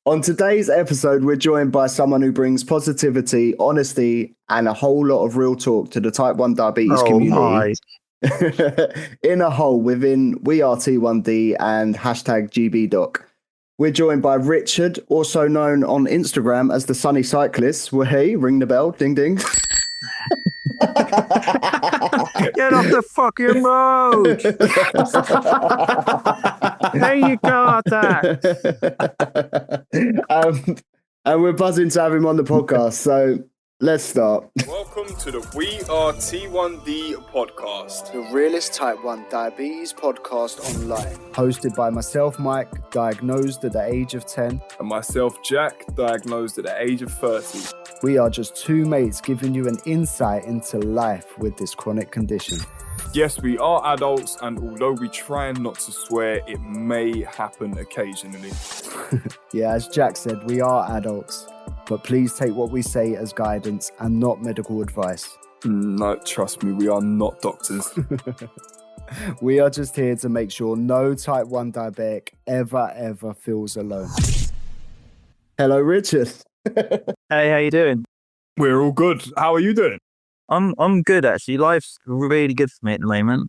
On today's episode, we're joined by someone who brings positivity, honesty, and a whole lot of real talk to the type 1 diabetes community. In a whole within We Are T1D and hashtag GBDoc. We're joined by Richard, also known on Instagram as the Sunny Cyclist. Well, hey, ring the bell, ding ding. Get off the fucking road! There you go, and we're buzzing to have him on the podcast, so let's start. Welcome to the We Are T1D podcast, The realest type 1 diabetes podcast online. Hosted by myself, Mike, diagnosed at the age of 10. and myself, Jack, diagnosed at the age of 30. We are just two mates giving you an insight into life with this chronic condition. Yes, we are adults, and although we try not to swear, it may happen occasionally. Yeah, as Jack said, we are adults, but please take what we say as guidance and not medical advice. No, trust me, we are not doctors. We are just here to make sure no type 1 diabetic ever feels alone. Hello, Richard. Hey, how you doing? We're all good. How are you doing? I'm good actually. Life's really good for me at the moment.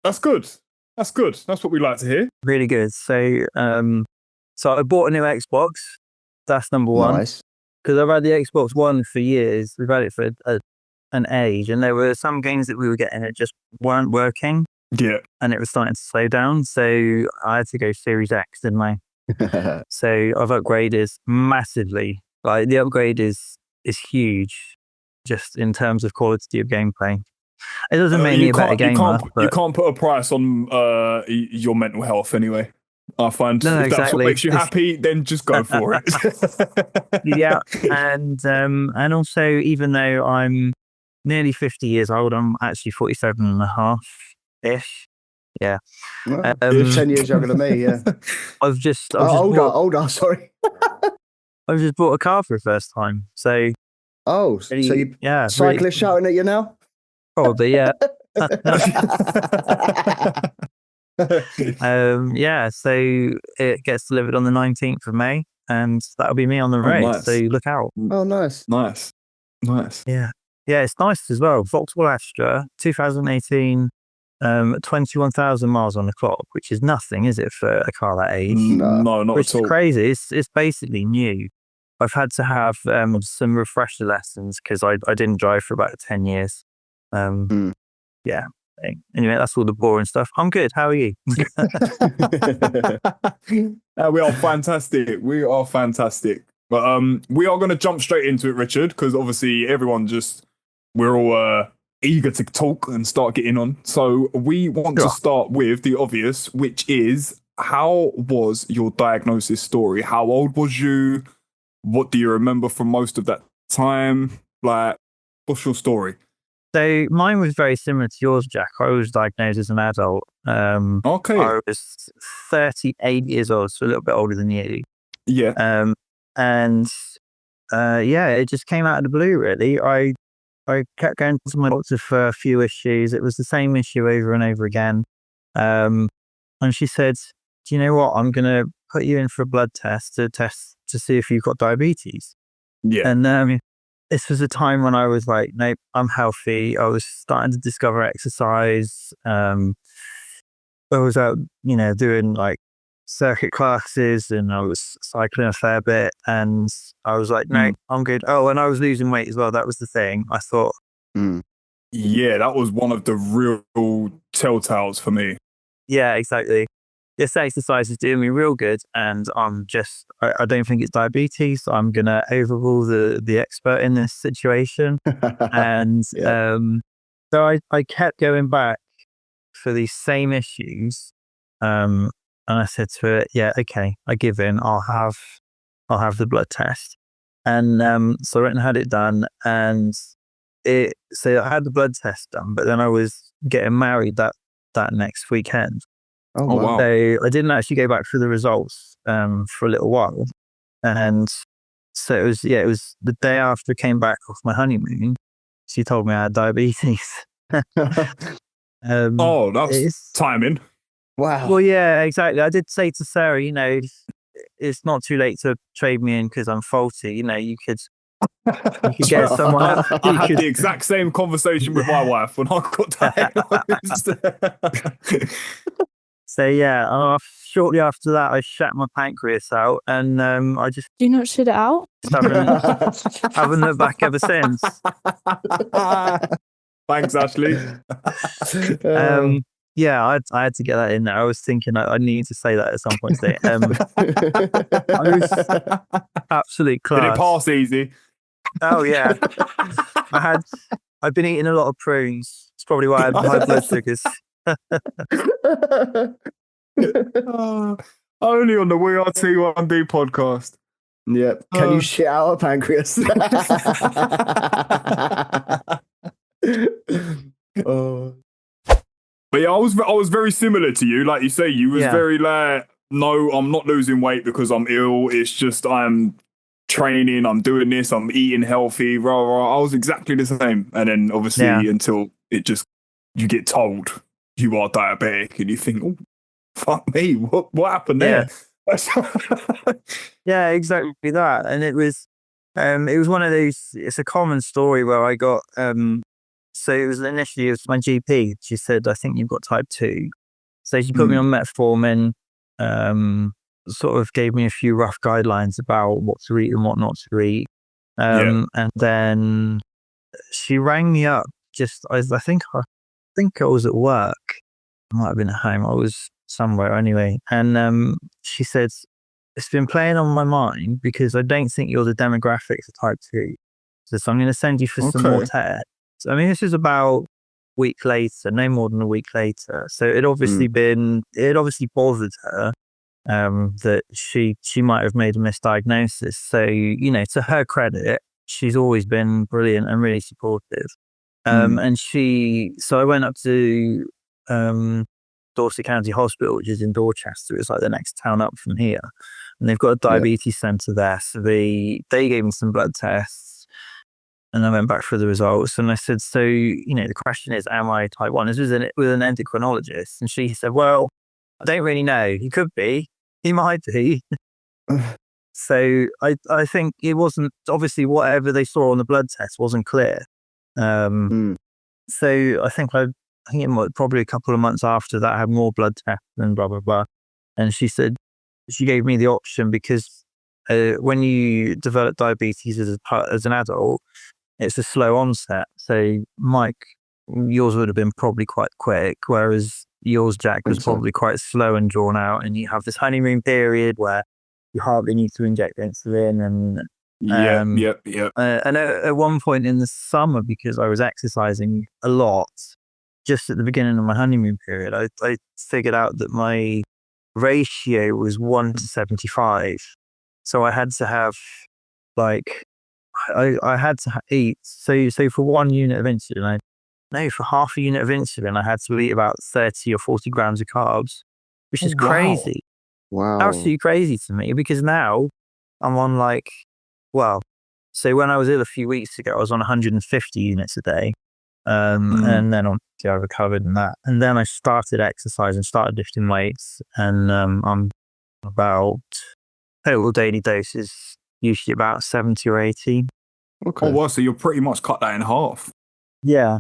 That's good. That's good. That's what we like to hear. Really good. So I bought a new Xbox. That's number one. Nice. Because I've had the Xbox One for years. We've had it for an age, and there were some games that we were getting that just weren't working. Yeah. And it was starting to slow down. So I had to go Series X, didn't I? So I've upgraded massively. Like the upgrade is huge, just in terms of quality of gameplay. It doesn't make me a better gamer. You can't put a price on your mental health anyway. I find No, if that's exactly. what makes you happy, then just go for it. Yeah, and also, even though I'm nearly 50 years old, I'm actually 47 and a half-ish. Yeah. Well, you're 10 years younger than me, yeah. I've just older, sorry. I've just bought a car for the first time. So Oh, really, so you yeah, cyclist really, shouting at you now? probably, yeah. Yeah, so it gets delivered on the 19th of May, and that'll be me on the road. Nice. So look out. Oh, nice. Nice. Yeah, it's nice as well. Vauxhall Astra, 2018, 21,000 miles on the clock, which is nothing, is it, for a car that age? No, not Which at all. is crazy. It's basically new. I've had to have some refresher lessons because I didn't drive for about 10 years. Yeah. Anyway, that's all the boring stuff. I'm good. How are you? We are fantastic. We are fantastic. But we are going to jump straight into it, Richard, because obviously we're all eager to talk and start getting on. So we want to start with the obvious, which is, how was your diagnosis story? How old was you? What do you remember from most of that time? Like, what's your story? So mine was very similar to yours, Jack. I was diagnosed as an adult. Okay. I was 38 years old, so a little bit older than you. Yeah. It just came out of the blue, really. I kept going to my doctor for a few issues. It was the same issue over and over again. And she said, do you know what? I'm going to put you in for a blood test to see if you've got diabetes. Yeah. And this was a time when I was like, nope, I'm healthy. I was starting to discover exercise. I was out, doing like circuit classes, and I was cycling a fair bit, and I was like, no, I'm good. Oh, and I was losing weight as well. That was the thing. I thought, yeah, that was one of the real telltales for me. Yeah, exactly. This exercise is doing me real good, and I don't think it's diabetes. I'm going to overrule the expert in this situation. And so I kept going back for these same issues. And I said to her, yeah, okay, I give in. I'll have the blood test. And so I went and had it done, and so I had the blood test done, but then I was getting married that next weekend. Oh, wow. So I didn't actually go back through the results for a little while. And so it was the day after I came back off my honeymoon, she told me I had diabetes. That's timing. Wow. Well, yeah, exactly. I did say to Sarah, it's not too late to trade me in because I'm faulty. You know, you could get someone. I had the exact same conversation with my wife when I got diagnosed. So yeah, shortly after that, I shat my pancreas out, and I just Do you not shit it out? haven't looked back ever since. Thanks, Ashley. Yeah, I had to get that in there. I was thinking I need to say that at some point today. I was absolute class. Did it pass easy? Oh yeah, I've been eating a lot of prunes. It's probably why I had high blood sugars. Only on the We Are T1D podcast. Yep. Can you shit out a pancreas? But yeah, I was very similar to you. Like you say, you was very like, no, I'm not losing weight because I'm ill. It's just I'm training, I'm doing this, I'm eating healthy, rah, rah. I was exactly the same. And then obviously until it just, you get told you are diabetic and you think, oh, fuck me, what happened there? Yeah, exactly that. And it was one of those, it's a common story where I got, so it was my GP. She said, I think you've got type 2. So she put me on metformin, sort of gave me a few rough guidelines about what to eat and what not to eat. And then she rang me up I think I was at work. I might have been at home. I was somewhere anyway. And she said, it's been playing on my mind because I don't think you're the demographics of type 2. So I'm going to send you for some more tests. I mean, this is about a week later, no more than a week later. So it obviously bothered her that she might have made a misdiagnosis. So, you know, to her credit, she's always been brilliant and really supportive. And so I went up to Dorset County Hospital, which is in Dorchester. It's like the next town up from here. And they've got a diabetes centre there. So they gave me some blood tests. And I went back for the results and I said, so, you know, the question is, am I type 1? This was with an endocrinologist. And she said, well, I don't really know. He could be. He might be. So I think it wasn't, obviously, whatever they saw on the blood test wasn't clear. So I think it was probably a couple of months after that, I had more blood tests and blah, blah, blah. And she said, she gave me the option because when you develop diabetes as an adult, it's a slow onset. So, Mike, yours would have been probably quite quick, whereas yours, Jack, was probably quite slow and drawn out. And you have this honeymoon period where you hardly need to inject insulin. And and at one point in the summer, because I was exercising a lot, just at the beginning of my honeymoon period, I figured out that my ratio was 1:75. So I had to have I had to eat. So for 1 unit of insulin, for half a unit of insulin, I had to eat about 30 or 40 grams of carbs, which is crazy. Wow. Absolutely crazy to me because now I'm on so when I was ill a few weeks ago, I was on 150 units a day. And then I recovered in that. And then I started exercising, started lifting weights, and I'm about total daily doses usually about 70 or 80. Okay. Oh, well, so you're pretty much cut that in half. Yeah.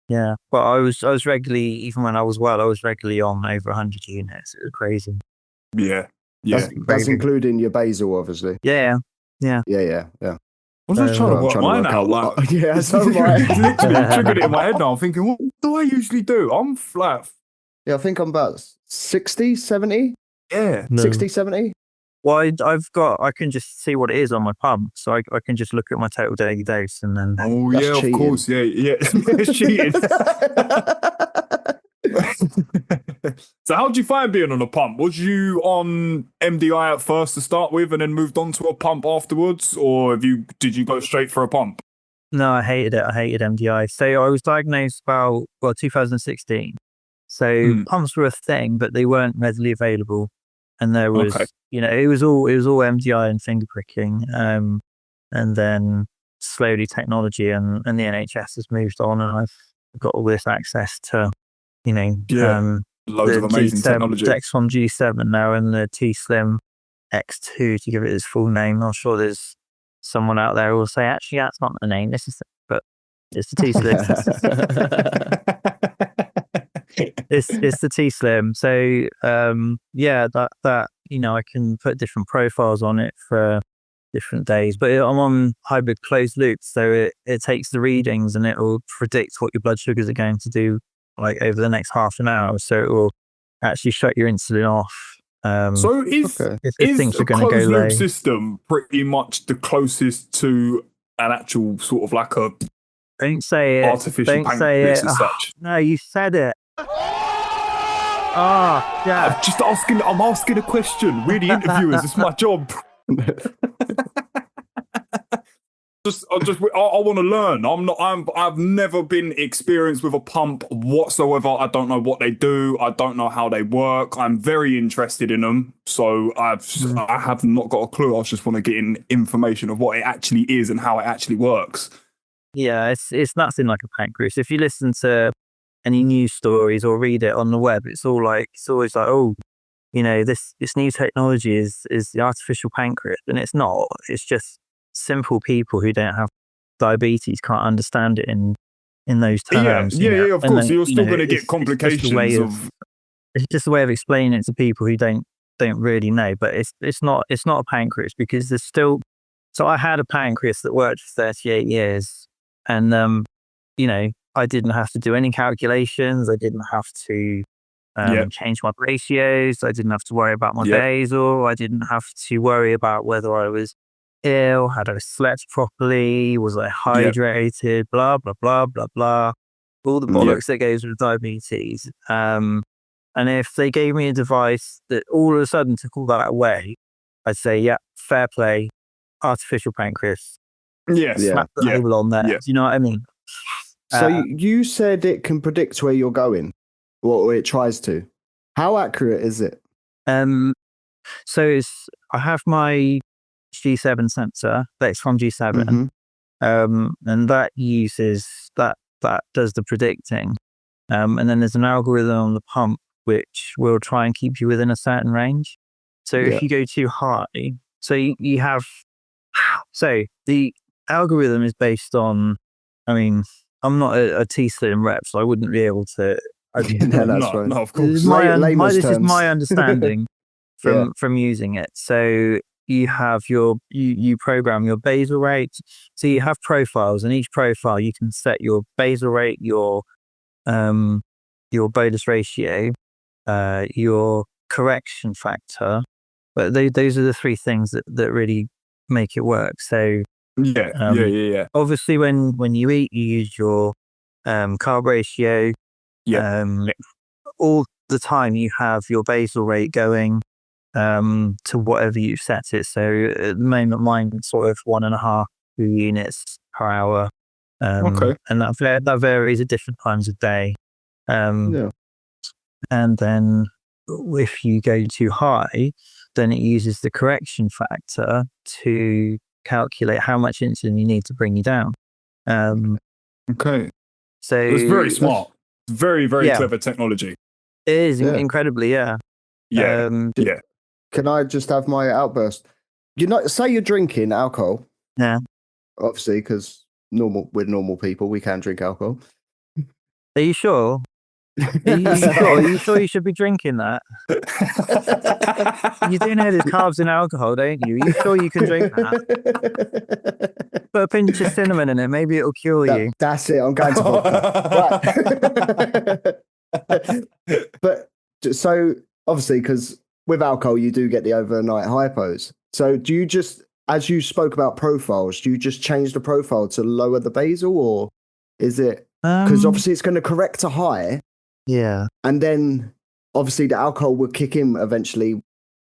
But I was regularly, even when I was well, I was regularly on over 100 units. It was crazy. Yeah. That's including your basal, obviously. Yeah. I was just trying to work mine out. So am I. It's literally triggered it in my head now. I'm thinking, what do I usually do? I'm flat. Yeah, I think I'm about 60, 70. Yeah. 60, 70. Well, I can just see what it is on my pump. So I can just look at my total daily dose and then. Oh, yeah, cheating. Of course. Yeah. It's cheating. So how did you find being on a pump? Was you on MDI at first to start with and then moved on to a pump afterwards? Or did you go straight for a pump? No, I hated it. I hated MDI. So I was diagnosed about 2016. So pumps were a thing, but they weren't readily available. And there was, it was all MDI and finger pricking. And then slowly technology and the NHS has moved on, and I've got all this access to, loads of amazing technology. Dexcom G7 now and the T-Slim X2 to give it its full name. I'm sure there's someone out there who will say, actually, that's not the name. But it's the T-Slim. it's the T-Slim. So that I can put different profiles on it for different days. But I'm on hybrid closed loop, so it takes the readings and it will predict what your blood sugars are going to do like over the next half an hour. So it will actually shut your insulin off. So is things a are going to go closed loop low. system pretty much the closest to an actual sort of like a don't say it artificial pancreas as such? No, you said it. Yeah. I'm asking a question. We're the interviewers. It's my job. I want to learn. I've never been experienced with a pump whatsoever. I don't know what they do. I don't know how they work. I'm very interested in them. So I have not got a clue. I just want to get in information of what it actually is and how it actually works. Yeah, it's nothing like a pancreas. If you listen to any news stories or read it on the web, it's always like, oh, this new technology is the artificial pancreas, and it's not. It's just simple people who don't have diabetes can't understand it in those terms. Yeah, of course. You're still going to get complications it's just a way of explaining it to people who don't really know. But it's not a pancreas, because there's still. So I had a pancreas that worked for 38 years, and I didn't have to do any calculations. I didn't have to change my ratios. I didn't have to worry about my basal. I didn't have to worry about whether I was ill, had I slept properly, was I hydrated, blah, blah, blah, blah, blah. All the bollocks that goes with diabetes. And if they gave me a device that all of a sudden took all that away, I'd say, yeah, fair play, artificial pancreas. Yes. Slap the label on there. Do you know what I mean? So you said it can predict where you're going, or it tries to. How accurate is it? So I have my G7 sensor that's from G7, and that does the predicting. And then there's an algorithm on the pump which will try and keep you within a certain range. So if you go too high, so you have. So the algorithm is based on. I mean, I'm not a T-Slim rep, so I wouldn't be able to. No, of course. This is my understanding from using it. So you have you program your basal rate. So you have profiles, and each profile you can set your basal rate, your bolus ratio, your correction factor. But those are the three things that really make it work. So obviously, when you eat, you use your carb ratio. All the time you have your basal rate going to whatever you set it. So at the moment, mine's sort of 1.5 units per hour. And that varies at different times of day. And then if you go too high, then it uses the correction factor to calculate how much insulin you need to bring you down. So it's very smart. Very, very clever technology. It is incredibly, Can I just have my outburst? Say you're drinking alcohol. Yeah. Obviously, because we're normal people, we can drink alcohol. Are you sure? Are you sure you should be drinking that? You do know there's carbs in alcohol, don't you? Are you sure you can drink that? Put a pinch of cinnamon in it. Maybe it'll cure you. That's it. I'm going to vodka. But so obviously, because with alcohol, you do get the overnight hypos. So do you just, as you spoke about profiles, do you just change the profile to lower the basal, or is it, because obviously it's going to correct to high. Yeah. And then obviously the alcohol will kick in eventually,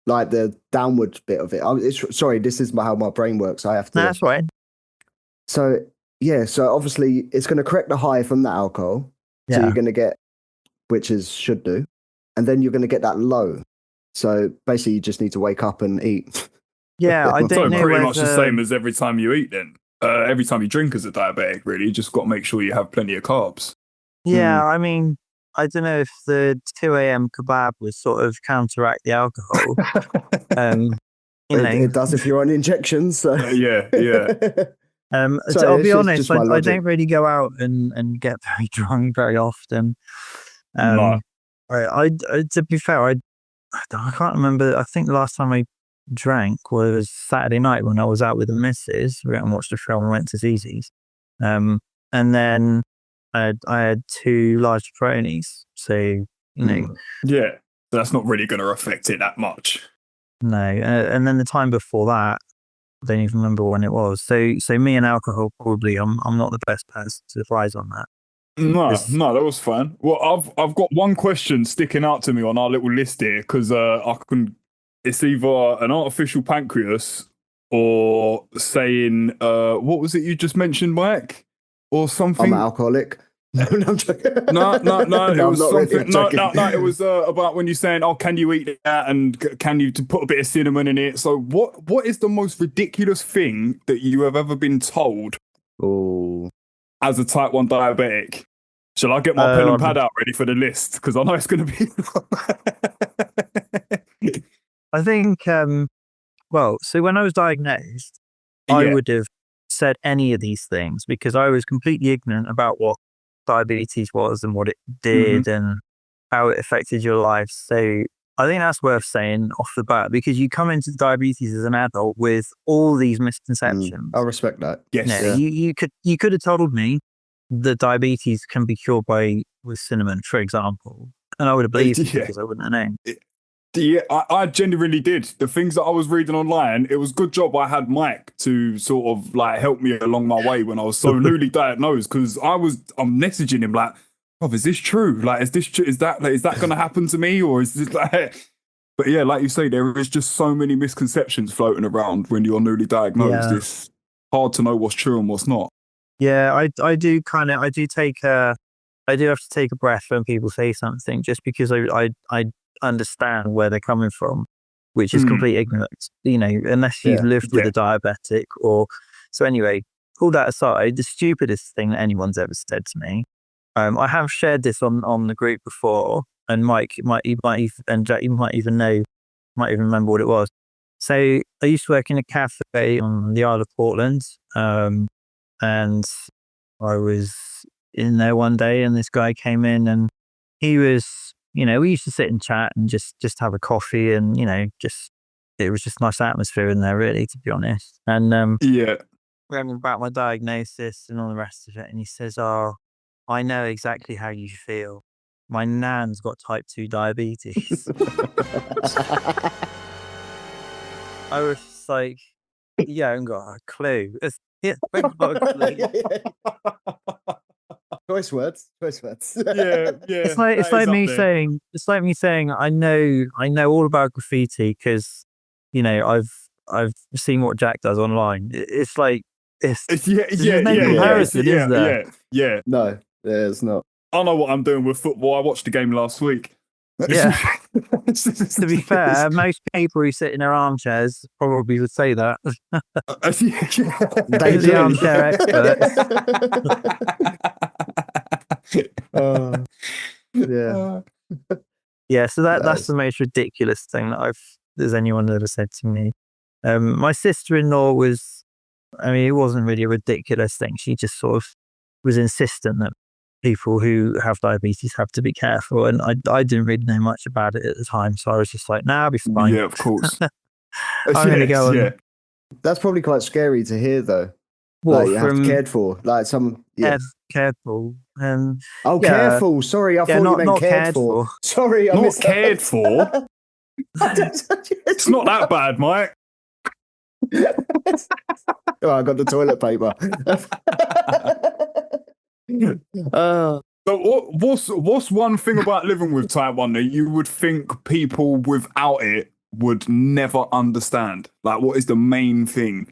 like the downward bit of it. Sorry, this is how my brain works. I have to. That's right. So, so obviously it's going to correct the high from the alcohol. So you're going to get, should do. And then you're going to get that low. So basically you just need to wake up and eat. Yeah, I don't know. Pretty much the same as every time you eat then. Every time you drink as a diabetic, really. You just got to make sure you have plenty of carbs. Yeah, I mean, I don't know if the 2 a.m. kebab would sort of counteract the alcohol. It does if you're on injections. So. Yeah. So I'll be honest, I don't really go out and get very drunk very often. No. I to be fair, I can't remember. I think the last time I drank was Saturday night when I was out with the missus. We went and watched a film and went to Zzz's. And then I had 2 large Negronis. So, Yeah, that's not really going to affect it that much. No. And then the time before that, I don't even remember when it was. So me and alcohol, probably, I'm not the best person to advise on that. No, that was fine. Well, I've got one question sticking out to me on our little list here because it's either an artificial pancreas or saying what was it you just mentioned, Mike, or something? I'm an alcoholic. No, I'm joking. No. It was something. Really, no. It was about when you're saying, "Oh, can you eat that?" and can you put a bit of cinnamon in it? So, what is the most ridiculous thing that you have ever been told? Oh. As a type 1 diabetic? Shall I get my pen and pad out ready for the list? Because I know it's going to be... I think, so when I was diagnosed, I would have said any of these things because I was completely ignorant about what diabetes was and what it did and how it affected your life. So I think that's worth saying off the bat because you come into diabetes as an adult with all these misconceptions. I respect that. Yes. You could have told me that diabetes can be cured with cinnamon, for example, and I would have believed it because I wouldn't have known. Yeah, I genuinely did. The things that I was reading online, it was good job I had Mike to sort of like help me along my way when I was so newly diagnosed because I'm messaging him like, "Oh, is this true? Like, is that going to happen to me or is this like?" But yeah, like you say, there is just so many misconceptions floating around when you're newly diagnosed. Yeah. It's hard to know what's true and what's not. Yeah, I do have to take a breath when people say something just because I understand where they're coming from, which is complete ignorance, unless you've lived with a diabetic so anyway, all that aside, the stupidest thing that anyone's ever said to me, I have shared this on the group before, and Mike might even Jack, you might even remember what it was. So I used to work in a cafe on the Isle of Portland, and I was in there one day and this guy came in and he was, we used to sit and chat and just have a coffee and, it was just nice atmosphere in there really, to be honest. And we're having about my diagnosis and all the rest of it. And he says, "Oh, I know exactly how you feel. My nan's got type 2 diabetes." I was just like, "Yeah, I haven't got a clue." Choice words. Yeah. It's like me saying I know all about graffiti because I've seen what Jack does online. It's like there's no comparison, is there? Yeah. No, there's not. I know what I'm doing with football. I watched the game last week. Yeah. To be fair, most people who sit in their armchairs probably would say that. They the armchair experts. Yeah, so that's the most ridiculous thing that there's anyone ever said to me. My sister-in-law it wasn't really a ridiculous thing. She just sort of was insistent that people who have diabetes have to be careful, and I didn't really know much about it at the time, so I was just like, "Nah, I'll be fine." Yeah, of course. I'm gonna go. That's probably quite scary to hear, though. What, you have to cared for, like some cared for. Careful. Sorry, I thought you meant not cared for. Sorry, I not cared for. It's not that bad, Mike. I got the toilet paper. So what's one thing about living with type 1 that you would think people without it would never understand? Like, what is the main thing?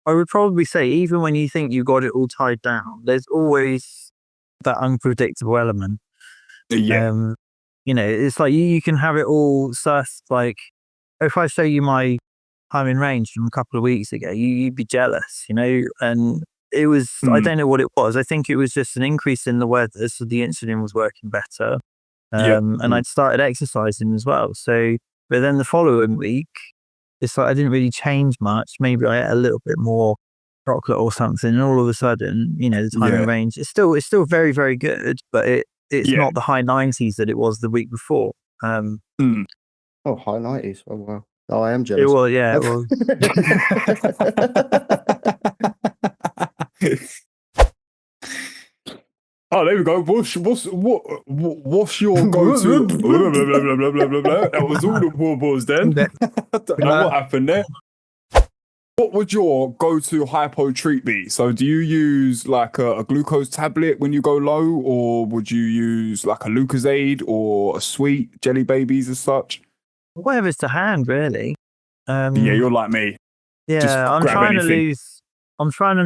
I would probably say even when you think you got it all tied down, there's always that unpredictable element. Yeah. It's like you can have it all sussed. Like, if I show you my time in range from a couple of weeks ago, you'd be jealous, and it was, I don't know what it was. I think it was just an increase in the weather. So the insulin was working better. And I'd started exercising as well. So, but then the following week, it's like I didn't really change much. Maybe I ate a little bit more chocolate or something, and all of a sudden, the timing range it's still very, very good, but it's not the high 90s that it was the week before. Oh, high 90s. Oh wow. Oh, I am jealous. It was, yeah, it was. Oh, there we go. What's your go-to? That was all the bubbles then. Don't know what happened there. What would your go-to hypo treat be? So do you use like a glucose tablet when you go low, or would you use like a Lucozade or a sweet jelly babies as such? Whatever's to hand, really. Yeah, you're like me. Yeah, Just I'm grab trying anything. to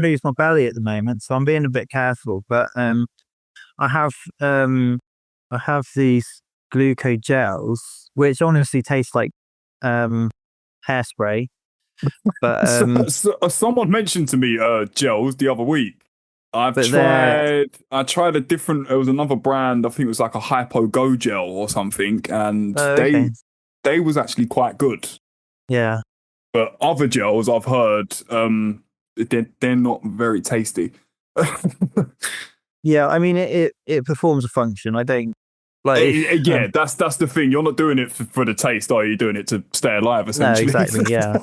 lose my belly at the moment, so I'm being a bit careful. But I have these glucose gels, which honestly taste like hairspray. But someone mentioned to me gels the other week. I tried a different. It was another brand. I think it was like a Hypo Go gel or something, and they was actually quite good. Yeah. But other gels I've heard, they're not very tasty. Yeah, I mean it performs a function. I don't like. That's the thing. You're not doing it for the taste, are you? You're doing it to stay alive, essentially. No, exactly. Yeah.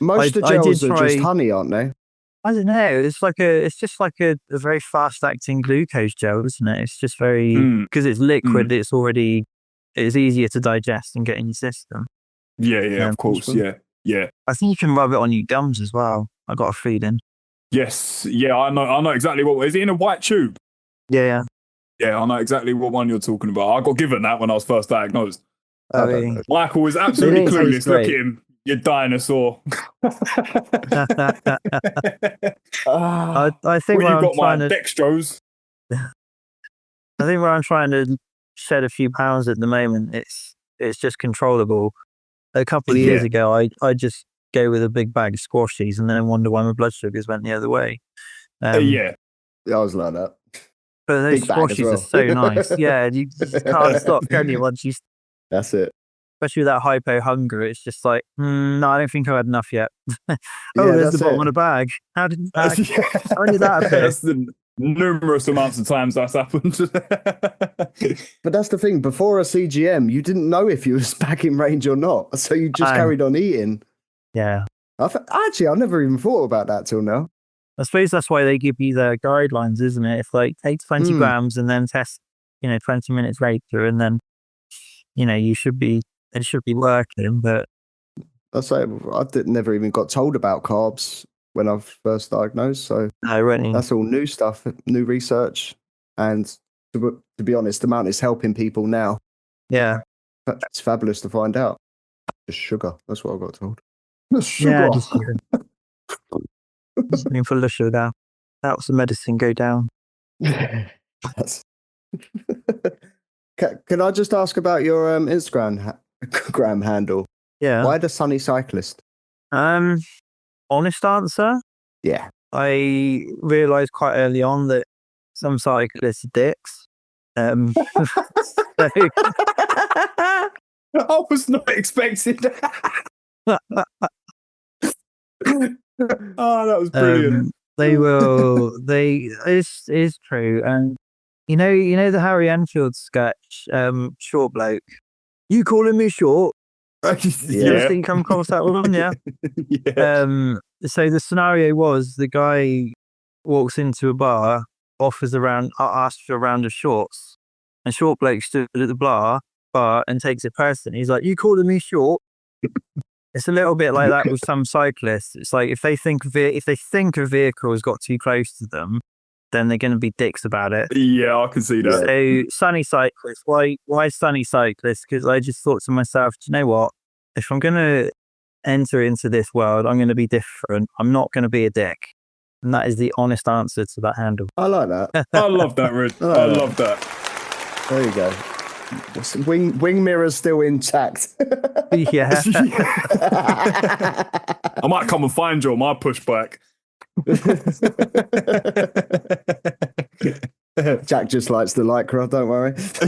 Most of the gels are just honey, aren't they? I don't know. It's just like a very fast acting glucose gel, isn't it? It's just very because it's liquid. It's easier to digest and get in your system. Yeah, of course. Yeah. I think you can rub it on your gums as well. I got a feeling. Yes. Yeah, I know exactly what. Is it in a white tube? Yeah. Yeah, I know exactly what one you're talking about. I got given that when I was first diagnosed. Michael was absolutely clueless. Look at him, you dinosaur. I think you got my dextrose. I think where I'm trying to shed a few pounds at the moment, it's just controllable. A couple of years ago, I just go with a big bag of squashies and then wonder why my blood sugars went the other way. I was like that. But those squashies are so nice. Yeah, you just can't stop, can you? Once you. That's it. Especially with that hypo hunger, it's just like, no, I don't think I've had enough yet. There's the bottom of the bag. How did that appear? That's the numerous amounts of times that's happened. But that's the thing. Before a CGM, you didn't know if you was back in range or not, so you just carried on eating. Yeah. I've never even thought about that till now. I suppose that's why they give you the guidelines, isn't it? If like take 20 grams and then test, 20 minutes later, and then, it should be working. But that's like I never even got told about carbs when I was first diagnosed. So that's all new stuff, new research, and to be honest, the amount it's helping people now. Yeah, it's fabulous to find out. Just sugar. That's what I got told. Sugar. Yeah, just sugar. Something full of sugar. Helps the medicine go down. Can I just ask about your Instagram handle? Yeah. Why the Sunny Cyclist? Honest answer. Yeah. I realised quite early on that some cyclists are dicks. I was not expecting that. Oh, that was brilliant. It's true. And you know the Harry Enfield sketch, short bloke. You calling me short? You ever seen come across that one? Yeah. Yeah. So the scenario was the guy walks into a bar, asks for a round of shorts, and short bloke stood at the bar and takes it personally. He's like, "You calling me short?" It's a little bit like that with some cyclists. It's like if they think a vehicle has got too close to them, then they're going to be dicks about it. Yeah, I can see that. So Sunny Cyclist, why Sunny Cyclist? Because I just thought to myself, do you know what? If I'm going to enter into this world, I'm going to be different. I'm not going to be a dick. And that is the honest answer to that handle. I like that. I love that, Rid. I love that. There you go. Wing mirror's still intact. Yeah. I might come and find you on my pushback. Jack just likes the lycra, don't worry. I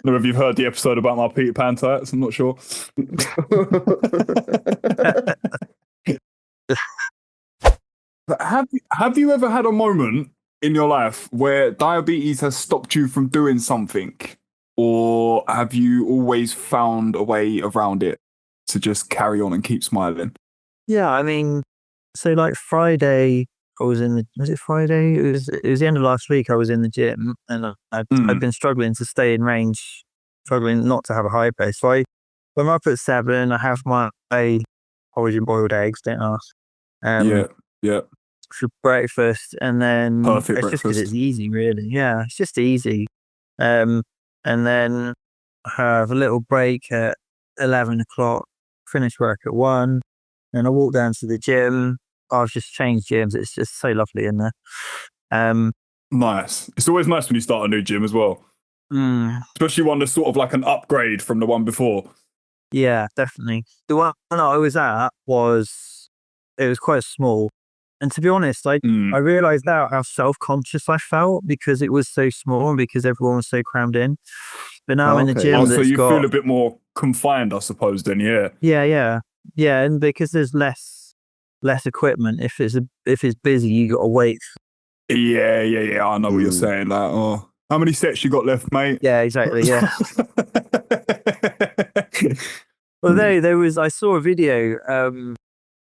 don't know if you've heard the episode about my Peter Pan tights. I'm not sure. But have you ever had a moment in your life where diabetes has stopped you from doing something, or have you always found a way around it to just carry on and keep smiling? Yeah, I mean, so like Friday, was it Friday? It was the end of last week. I was in the gym and I've been struggling to stay in range, struggling not to have a high pace. So when I'm up at 7, I have my porridge and boiled eggs, don't ask. Yeah. For breakfast, and then Perfect it's just because breakfast. it's easy, really. Yeah, it's just easy. And then I have a little break at 11 o'clock, finish work at 1, and I walk down to the gym. I've just changed gyms. It's just so lovely in there. Nice. It's always nice when you start a new gym as well. Especially one that's sort of like an upgrade from the one before. Yeah, definitely. The one I was at was quite small. And to be honest, I realised now how self-conscious I felt because it was so small and because everyone was so crammed in. But now I'm in the gym. So you feel a bit more confined, I suppose, then, yeah. Yeah, and because there's less equipment. If it's busy, you got to wait. Yeah. I know what you're saying. Like, oh, how many sets you got left, mate? Yeah, exactly. Yeah. Well, I saw a video.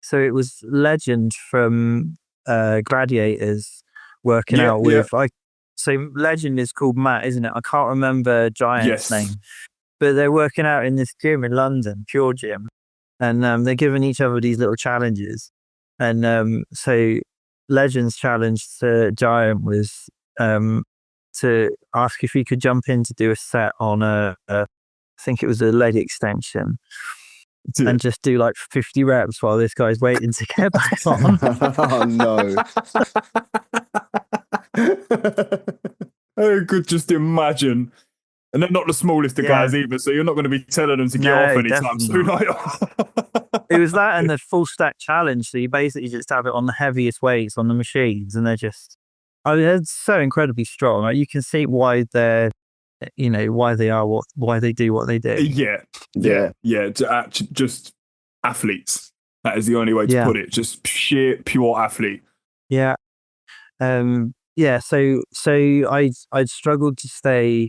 So it was Legend from Gladiators working out with. So Legend is called Matt, isn't it? I can't remember Giant's name, but they're working out in this gym in London, Pure Gym, and they're giving each other these little challenges. And so Legend's challenge to Giant was to ask if he could jump in to do a set on I think it was a leg extension. And just do like 50 reps while this guy's waiting to get back on. Oh no. I could just imagine. And they're not the smallest of guys either, so you're not going to be telling them to get off anytime soon. It was that and the full stack challenge. So you basically just have it on the heaviest weights on the machines, and they're so incredibly strong. Like, you can see why they're, why they do what they do. Yeah. Just athletes. That is the only way to put it. Just pure athlete. Yeah. So I'd struggled to stay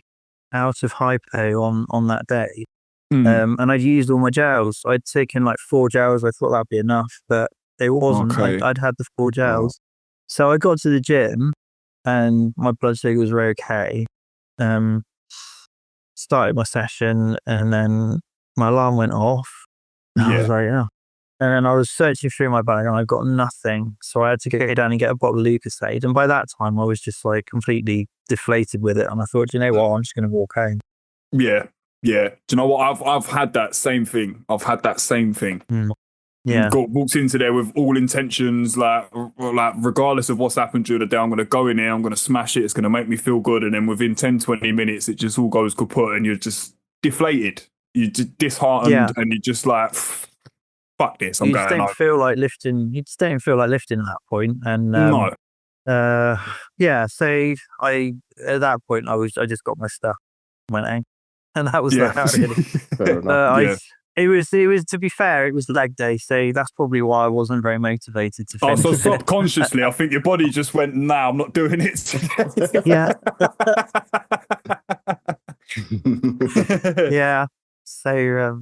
out of hypo on that day. And I'd used all my gels. I'd taken like 4 gels. I thought that'd be enough, but it wasn't. Okay. I'd had the 4 gels. So I got to the gym and my blood sugar was very okay. Started my session and then my alarm went off. I was like, And then I was searching through my bag and I got nothing. So I had to go down and get a bottle of Lucozade. And by that time I was just like completely deflated with it. And I thought, you know what, I'm just going to walk home. Yeah. Do you know what? I've had that same thing. Yeah. Walked into there with all intentions, like regardless of what's happened during the day, I'm going to go in there, I'm going to smash it, it's going to make me feel good. And then within 10, 20 minutes, it just all goes kaput and you're just deflated. You're just disheartened and you're just like, fuck this, I'm going home. You just don't feel like lifting at that point. And no. So at that point, I just got my stuff, went home. And that was that, really. It was, to be fair, it was leg day, so that's probably why I wasn't very motivated to finish. So subconsciously, I think your body just went, nah, I'm not doing it. Yeah. Yeah. So,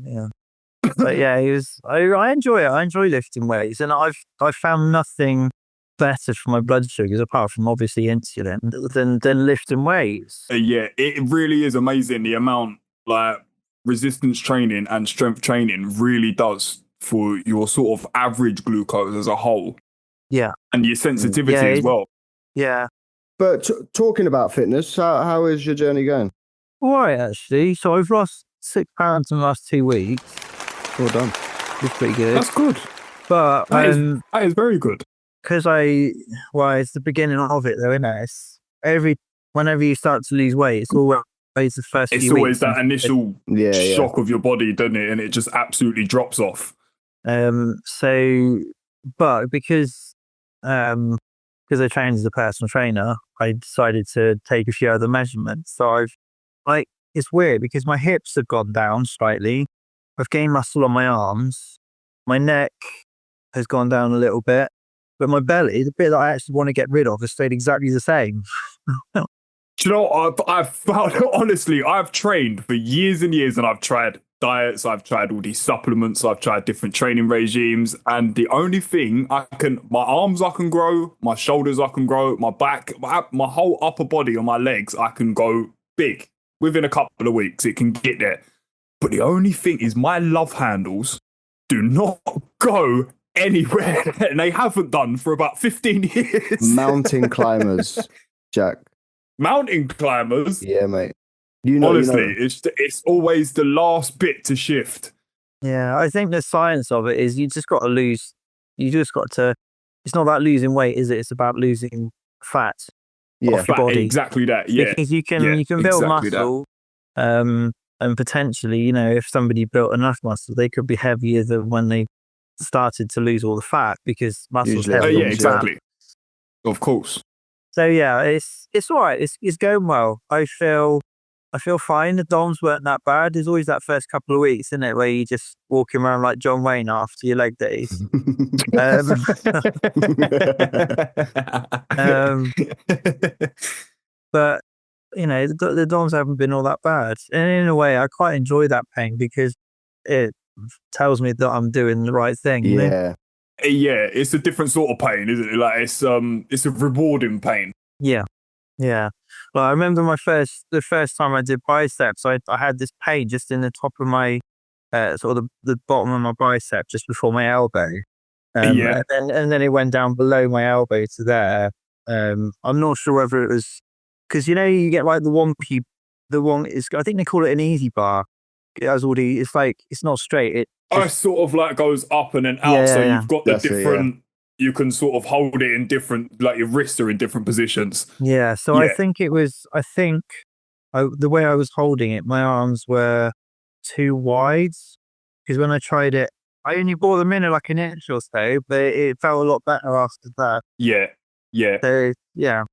But yeah, it was, I enjoy it. I enjoy lifting weights, and I've found nothing better for my blood sugars, apart from obviously insulin, than lifting weights. Yeah, it really is amazing the amount, like, resistance training and strength training really does for your sort of average glucose as a whole. Yeah. And your sensitivity as well. Yeah. But talking about fitness, how is your journey going? All right, actually. So I've lost 6 pounds in the last 2 weeks. Well done. It's pretty good. That's good. But that is very good. Because it's the beginning of it though, isn't it? Whenever you start to lose weight, it's always the first few weeks. It's always that initial shock of your body, doesn't it? And it just absolutely drops off. But because because I trained as a personal trainer, I decided to take a few other measurements. So it's weird because my hips have gone down slightly. I've gained muscle on my arms. My neck has gone down a little bit, but my belly, the bit that I actually want to get rid of, has stayed exactly the same. Do you know what I've found? Honestly, I've trained for years and years, and I've tried diets, I've tried all these supplements, I've tried different training regimes, and the only thing my arms I can grow, my shoulders I can grow, my back, my whole upper body on my legs, I can go big within a couple of weeks. It can get there. But the only thing is my love handles do not go anywhere, and they haven't done for about 15 years. Mountain climbers, Jack. Mountain climbers? Yeah, mate. Honestly, it's always the last bit to shift. Yeah, I think the science of it is you just got to, it's not about losing weight, is it? It's about losing fat off your body. Exactly that, yeah. Because you can build muscle, and potentially, if somebody built enough muscle, they could be heavier than when they started to lose all the fat, because muscle's heavy. Yeah, exactly. Of course. So yeah, it's all right. It's going well. I feel fine. The DOMs weren't that bad. There's always that first couple of weeks, isn't it, where you just walking around like John Wayne after your leg days. But the DOMs haven't been all that bad, and in a way, I quite enjoy that pain because it tells me that I'm doing the right thing. Yeah. Yeah, it's a different sort of pain, isn't it? Like it's a rewarding pain. Yeah. Well, I remember the first time I did biceps, I had this pain just in the top of my sort of the bottom of my bicep, just before my elbow. And then it went down below my elbow to there. I'm not sure whether it was because you get like I think they call it an easy bar. It has all it's like it's not straight. It sort of like goes up and then out, so you've got the different. You can sort of hold it in different, like your wrists are in different positions. Yeah, so I think the way I was holding it, my arms were too wide, because when I tried it, I only brought them in at like an inch or so, but it felt a lot better after that. Yeah. So yeah,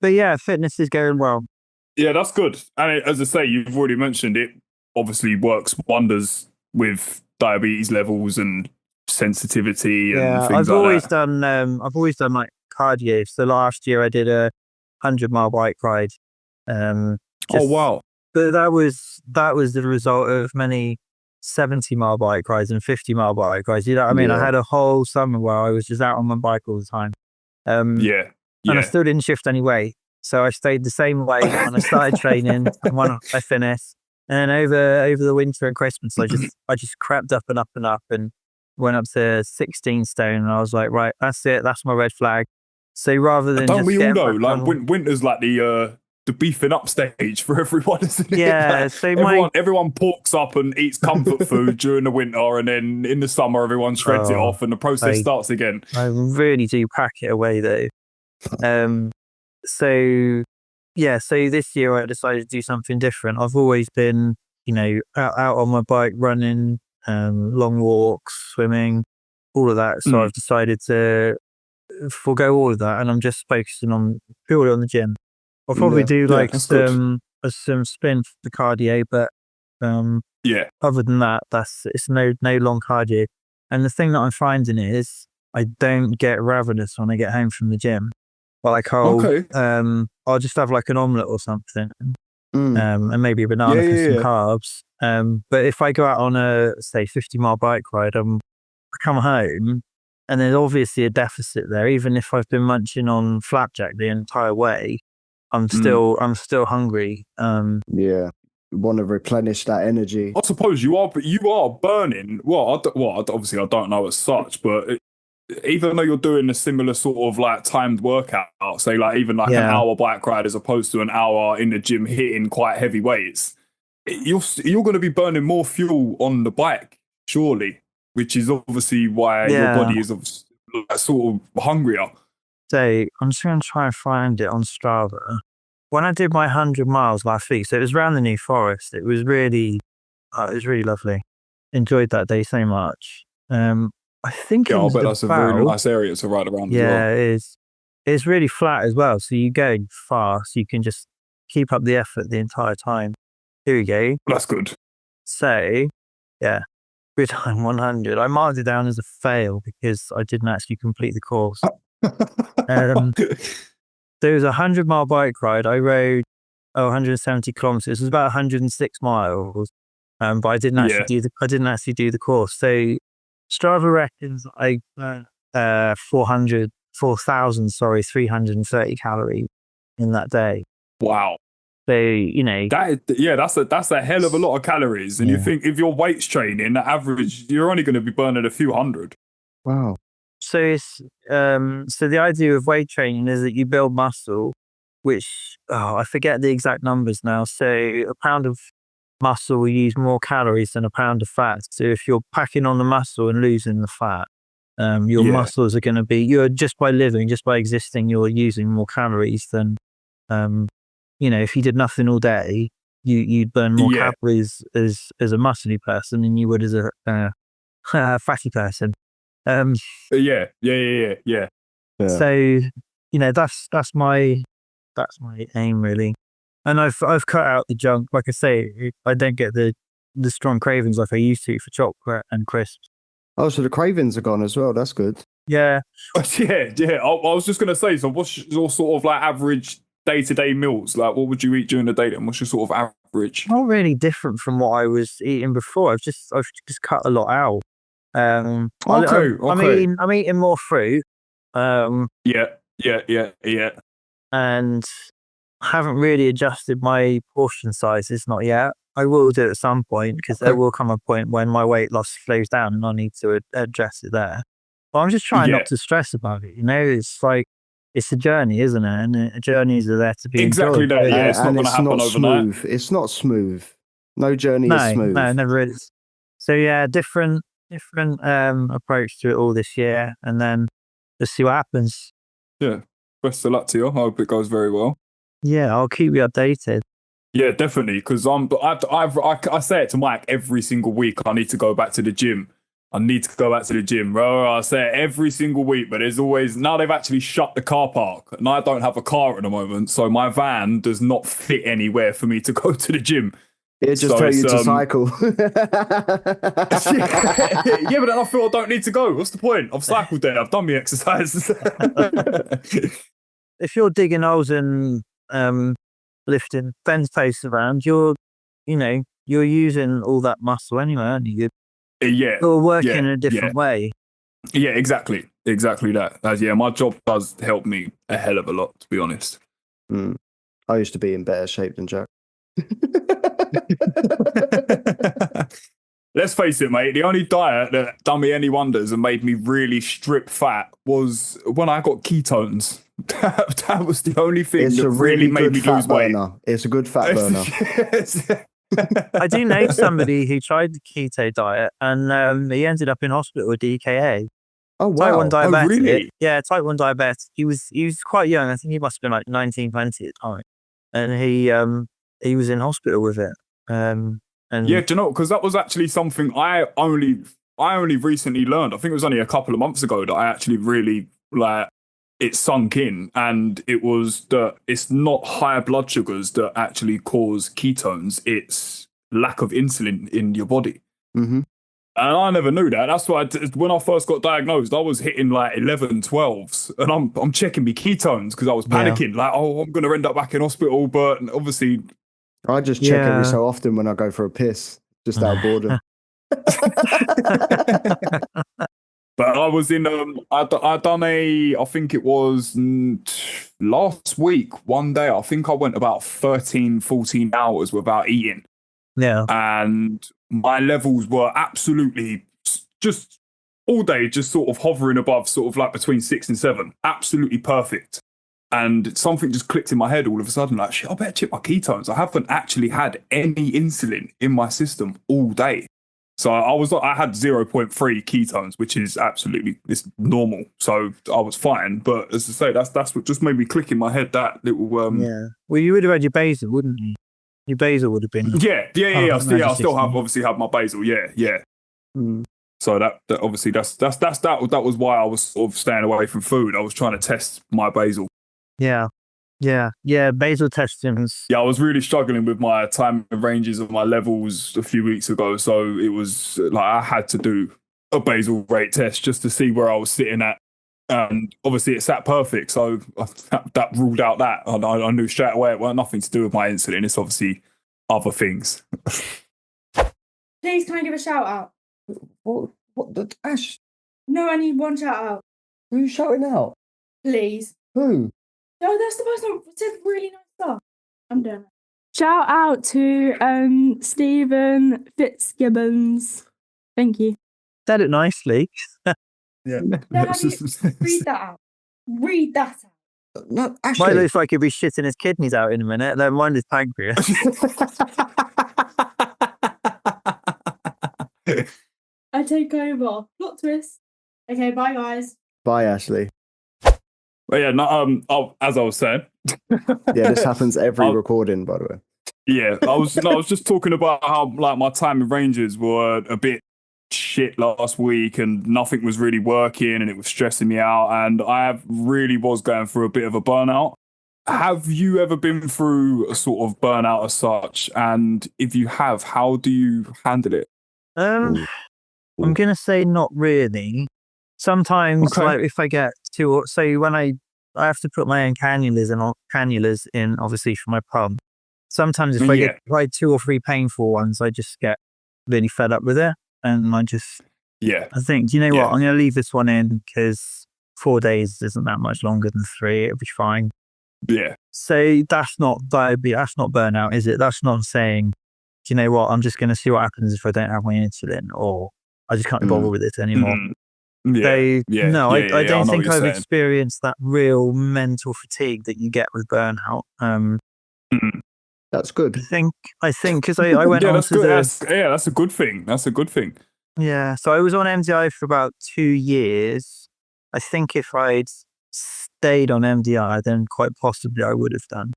but yeah, fitness is going well. Yeah, that's good. And as I say, you've already mentioned it. Obviously, works wonders with diabetes levels and sensitivity and things I've always done like cardio. So last year I did a 100-mile bike ride. Oh wow! But that was the result of many 70-mile bike rides and 50-mile bike rides. You know what I mean? I had a whole summer where I was just out on my bike all the time. And I still didn't shift any weight. So I stayed the same weight when I started training and when I finished. And over the winter and Christmas, I just crept up and up and up and went up to 16 stone. And I was like, right, that's it. That's my red flag. So rather than don't we all know, like winter's like the beefing up stage for everyone, isn't it? Yeah. Like, so everyone porks up and eats comfort food during the winter, and then in the summer everyone shreds it off, and the process starts again. I really do pack it away though. So this year I decided to do something different. I've always been, out on my bike, running, long walks, swimming, all of that. So I've decided to forego all of that, and I'm just focusing on purely on the gym. I'll probably do some spin for the cardio, but other than that, it's no long cardio. And the thing that I'm finding is I don't get ravenous when I get home from the gym. Like I'll just have like an omelette or something, and maybe a banana for some carbs. But if I go out on a, say, 50-mile bike ride, I come home and there's obviously a deficit there. Even if I've been munching on flapjack the entire way, I'm still hungry. You want to replenish that energy. I suppose you are burning. Well, obviously I don't know as such, but even though you're doing a similar sort of like timed workout, say like even like an hour bike ride as opposed to an hour in the gym hitting quite heavy weights, you're going to be burning more fuel on the bike, surely, which is obviously why your body is sort of hungrier. So I'm just going to try and find it on Strava. When I did my 100 miles last week, so it was around the New Forest. It was really lovely. Enjoyed that day so much. I think I bet that's a very nice area to ride around as well. Yeah, it is. it's really flat as well. So you go fast, you can just keep up the effort the entire time. Here we go. That's good. So, yeah, grid time 100. I marked it down as a fail because I didn't actually complete the course. There was a 100-mile bike ride. I rode 170 kilometers. It was about 106 miles, but I didn't actually do the course. So Strava reckons I burnt 4,330 calories in that day. Wow. So, you know, that's a hell of a lot of calories. And you think if you're weights training, the average, you're only going to be burning a few hundred. Wow. So it's so the idea of weight training is that you build muscle, which I forget the exact numbers now. So a pound of muscle will use more calories than a pound of fat. So if you're packing on the muscle and losing the fat, your muscles are going to be, you're just by existing, you're using more calories than you know, if you did nothing all day, you'd burn more calories as a muscly person than you would as a fatty person. Yeah. So, you know, that's my aim really. And I've cut out the junk. Like I say, I don't get the strong cravings like I used to for chocolate and crisps. Oh, so the cravings are gone as well. That's good. Yeah. Yeah. I was just gonna say. So, what's your sort of like average day-to-day meals? Like, what would you eat during the day? And what's your sort of average? Not really different from what I was eating before. I've just cut a lot out. I'm eating more fruit. Yeah. And haven't really adjusted my portion sizes, not yet. I will do it at some point because there will come a point when my weight loss slows down and I need to address it there. But I'm just trying not to stress about it. You know, it's like, it's a journey, isn't it? And journeys are there to be exactly enjoyed. that. Yeah, it's not going to happen overnight. It's not smooth. No journey is smooth. No, it never is. So yeah, different approach to it all this year, and then let's see what happens. Yeah, best of luck to you. I hope it goes very well. Yeah, I'll keep you updated. Yeah, definitely. Because I say it to Mike every single week. I need to go back to the gym. Bro. I say it every single week, but there's always, now they've actually shut the car park and I don't have a car at the moment. So my van does not fit anywhere for me to go to the gym. It just tell you to cycle. Yeah, but then I feel I don't need to go. What's the point? I've cycled there. I've done my exercises. If you're digging holes and lifting fence posts around, you're using all that muscle anyway, aren't you? You're working in a different way. Yeah, exactly that. My job does help me a hell of a lot, to be honest. I used to be in better shape than Jack. Let's face it, mate. The only diet that done me any wonders and made me really strip fat was when I got ketones. That was the only thing that really made me lose weight. It's a good fat burner. I do know somebody who tried the keto diet and he ended up in hospital with DKA. Oh, wow. Type 1 diabetic. Oh, really? Yeah, type 1 diabetic. He was quite young. I think he must have been like 19, 20 at the time. And he was in hospital with it. And yeah, do you know, because that was actually something I only recently learned. I think it was only a couple of months ago that I actually really, like, it sunk in, and it was that it's not higher blood sugars that actually cause ketones, it's lack of insulin in your body. Mm-hmm. And I never knew that. That's why when I first got diagnosed, I was hitting like 11, 12s, and I'm checking my ketones because I was panicking, like, oh, I'm going to end up back in hospital. But obviously, I just check every so often when I go for a piss, just out of boredom. But I was in, I think it was last week, one day, I think I went about 13, 14 hours without eating. Yeah. And my levels were absolutely just all day, just sort of hovering above sort of like between 6 and 7. Absolutely perfect. And something just clicked in my head all of a sudden, like, shit, I better check my ketones. I haven't actually had any insulin in my system all day. So I had 0.3 ketones, which is it's normal. So I was fine. But as I say, that's what just made me click in my head, that little... Yeah. Well, you would have had your basal, wouldn't you? Your basal would have been... Yeah. I still obviously have my basal. Yeah. So that obviously that was why I was sort of staying away from food. I was trying to test my basal. Yeah. Basal testings. Yeah, I was really struggling with my time and ranges of my levels a few weeks ago. So it was like I had to do a basal rate test just to see where I was sitting at. And obviously it sat perfect. So that ruled out that. I knew straight away it weren't nothing to do with my insulin. It's obviously other things. Please, can I give a shout out? What? Ash? No, I need one shout out. Who are you shouting out? Please. Who? No, that's the person who said really nice stuff. I'm done. Shout out to Stephen Fitzgibbons. Thank you. Said it nicely. Yeah. No, read that out. Read that out. No, Ashley. Mine looks like he'll be shitting his kidneys out in a minute. Never mind his pancreas. I take over. Plot twist. Okay, bye guys. Bye, Ashley. But yeah, no, as I was saying. Yeah, this happens every recording, by the way. Yeah, I was just talking about how like my time and ranges were a bit shit last week and nothing was really working and it was stressing me out and I really was going through a bit of a burnout. Have you ever been through a sort of burnout as such? And if you have, how do you handle it? I'm gonna say not really. Sometimes, like if I get so when I have to put my own cannulas in, obviously for my pump. Sometimes if I get like 2 or 3 painful ones, I just get really fed up with it, and I think, do you know what? I'm gonna leave this one in because 4 days isn't that much longer than 3. It'll be fine. Yeah. So that's not burnout, is it? That's not saying, do you know what? I'm just gonna see what happens if I don't have my insulin, or I just can't be bothered with this anymore. I don't think I've experienced that real mental fatigue that you get with burnout. That's good. I think because I went on to that's a good thing. That's a good thing. Yeah, so I was on MDI for about 2 years. I think if I'd stayed on MDI, then quite possibly I would have done.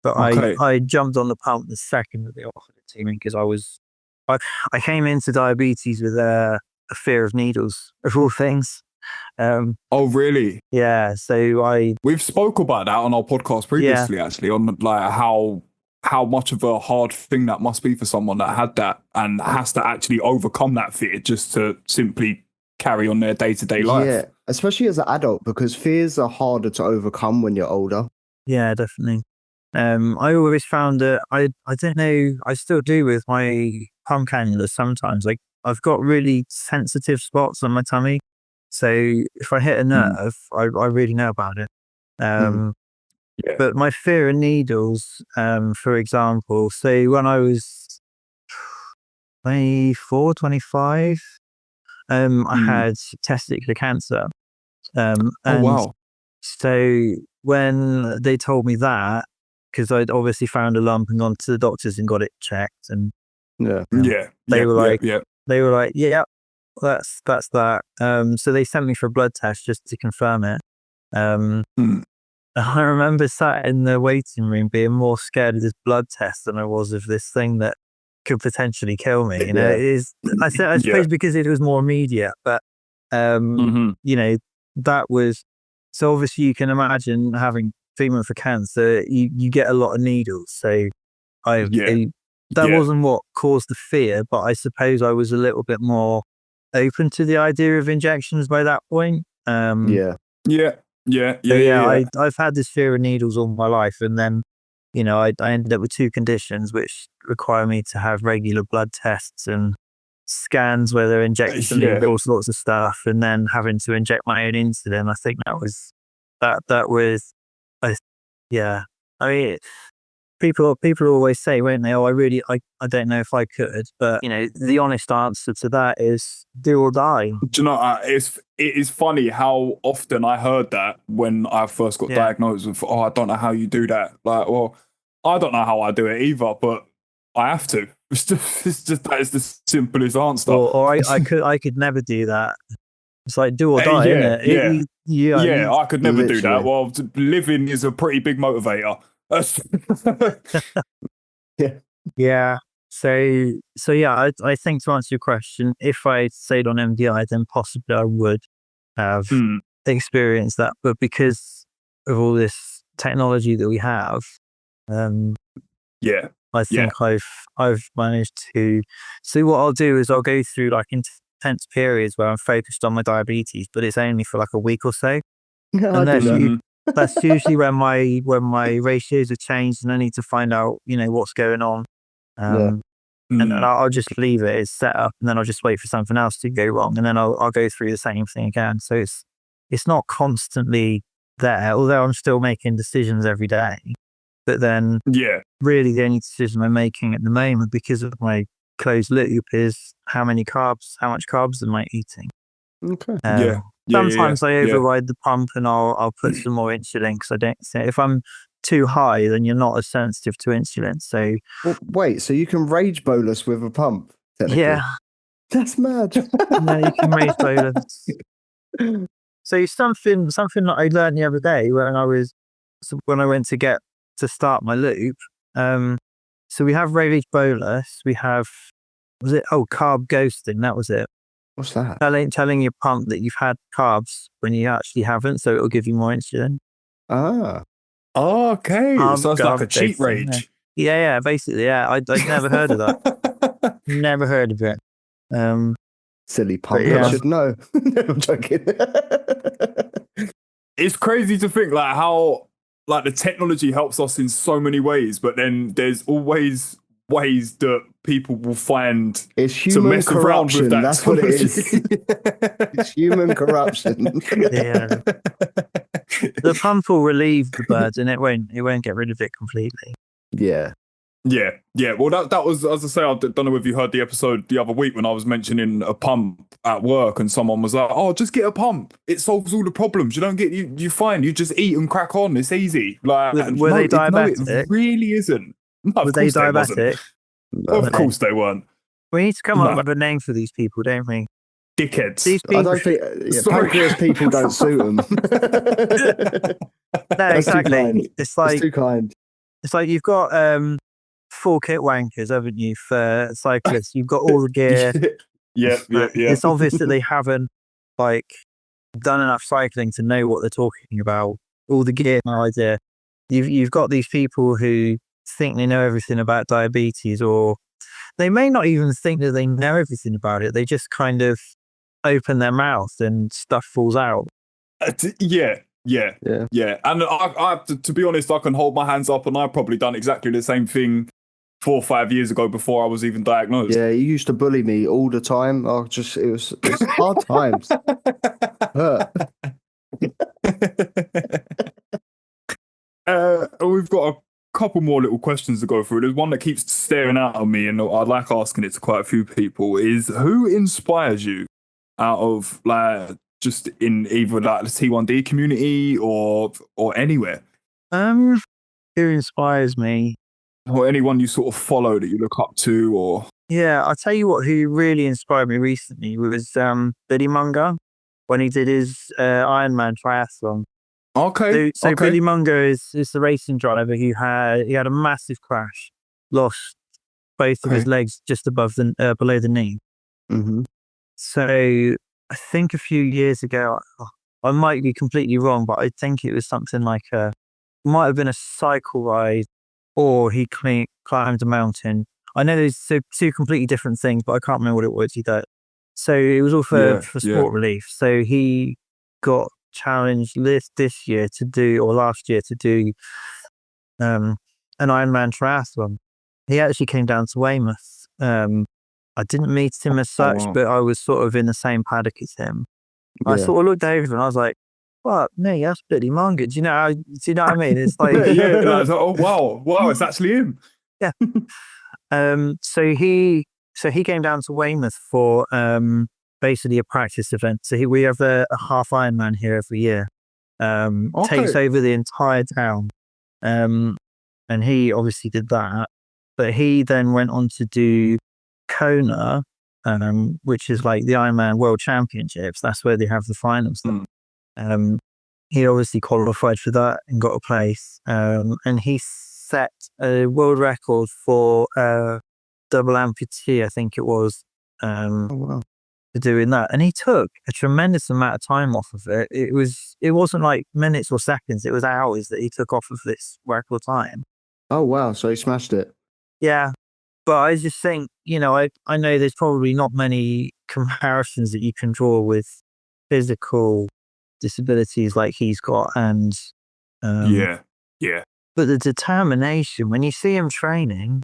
But I jumped on the pump the second that they offered it to me because I came into diabetes with a fear of needles, of all things. Oh, really? Yeah. So we've spoke about that on our podcast previously, actually, on like how much of a hard thing that must be for someone that had that and has to actually overcome that fear just to simply carry on their day-to-day life. Yeah, especially as an adult, because fears are harder to overcome when you're older. Yeah, definitely. I always found that I don't know, I still do with my pump cannulas sometimes. Like I've got really sensitive spots on my tummy. So if I hit a nerve, I really know about it. But my fear of needles, for example, so when I was 24, 25, I had testicular cancer. So when they told me that, because I'd obviously found a lump and gone to the doctors and got it checked, and they were like, yeah, that's that. So they sent me for a blood test just to confirm it. I remember sat in the waiting room being more scared of this blood test than I was of this thing that could potentially kill me. You know, it is. I suppose because it was more immediate, but you know, that was. So obviously, you can imagine having treatment for cancer. You get a lot of needles. So that wasn't what caused the fear, but I suppose I was a little bit more open to the idea of injections by that point. I've had this fear of needles all my life, and then, you know, I ended up with 2 conditions which require me to have regular blood tests and scans where they're injecting all sorts of stuff, and then having to inject my own insulin. I think that was. I mean, people always say, won't they? Oh, I don't know if I could, but you know, the honest answer to that is do or die. Do you know? It is funny how often I heard that when I first got diagnosed with. Oh, I don't know how you do that. Like, well, I don't know how I do it either, but I have to. It's just that is the simplest answer. Or I could never do that. It's like do or die, isn't it? I could never do that. Well, living is a pretty big motivator. Yeah. So yeah, I think to answer your question, if I stayed on MDI, then possibly I would have experienced that. But because of all this technology that we have, I think I've managed to. So what I'll do is I'll go through like intense periods where I'm focused on my diabetes, but it's only for like a week or so. And that's usually when my ratios have changed and I need to find out, what's going on. And I'll just leave it as set up, and then I'll just wait for something else to go wrong, and then I'll go through the same thing again. So it's not constantly there, although I'm still making decisions every day. But then, really, the only decision I'm making at the moment, because of my closed loop, is how much carbs am I eating? Okay. Sometimes I override the pump, and I'll put some more insulin because I don't. So if I'm too high, then you're not as sensitive to insulin. So wait, so you can rage bolus with a pump? Yeah, that's mad. No, you can rage bolus. So something that I learned the other day when I went to start my loop. So we have rage bolus. We have carb ghosting. That was it. What's that? Telling your pump that you've had carbs when you actually haven't, so it'll give you more insulin. Okay. So it's like a cheat rage. Yeah, basically, yeah. I'd never heard of that. Never heard of it. Silly pump. I should know. I'm joking. It's crazy to think like how like the technology helps us in so many ways, but then there's always ways that people will find it's human to mess around with that. That's what it is. It's human corruption. Yeah. The pump will relieve the birds, and it won't get rid of it completely. Yeah. Well, that was, as I say, I don't know if you heard the episode the other week when I was mentioning a pump at work, and someone was like, "Oh, just get a pump. It solves all the problems. You don't get you fine. You just eat and crack on. It's easy." Like, were they diabetic? No, it really isn't. No, were they diabetic? Of course they weren't. We need to come up with a name for these people, don't we? Dickheads. These people, I don't think pancreas people don't suit them. No, exactly. It's too kind. It's like you've got full kit wankers, haven't you? For cyclists, you've got all the gear. Yeah. It's obvious that they haven't done enough cycling to know what they're talking about. All the gear, no idea. You've got these people who think they know everything about diabetes, or they may not even think that they know everything about it. They just kind of open their mouth and stuff falls out. Yeah. And I to be honest, I can hold my hands up, and I've probably done exactly the same thing 4 or 5 years ago before I was even diagnosed. Yeah, you used to bully me all the time. It was hard times. We've got a couple more little questions to go through. There's one that keeps staring out at me, and I'd like asking it to quite a few people. Is who inspires you out of like just in either like the T1D community or anywhere? Who inspires me? Or anyone you sort of follow that you look up to, or I'll tell you what. Who really inspired me recently was Bibby when he did his Ironman triathlon. Okay. So Bibby is the racing driver who had a massive crash, lost both of his legs just above below the knee. Mm-hmm. So I think a few years ago, I might be completely wrong, but I think it was something like might have been a cycle ride, or he climbed a mountain. I know there's two completely different things, but I can't remember what it was he did. So it was all for sport relief. So he got challenged this year to do, or last year to do, an Ironman triathlon. He actually came down to Weymouth. I didn't meet him as such, but I was sort of in the same paddock as him. I sort of looked over and I was like, "What? Me? That's bloody Manga." Do you know what I mean? It's like, like, oh wow, it's actually him. Yeah. So he came down to Weymouth for basically a practice event. So we have a half Ironman here every year. Takes over the entire town. And he obviously did that, but he then went on to do Kona, which is like the Ironman World Championships. That's where they have the finals. He obviously qualified for that and got a place. And he set a world record for double amputee, I think it was, Oh wow. for doing that. And he took a tremendous amount of time off of it. It wasn't like minutes or seconds, it was hours that he took off of this record time. Oh wow. So he smashed it. Yeah. But I just think, I know there's probably not many comparisons that you can draw with physical disabilities like he's got. And Yeah. but the determination, when you see him training,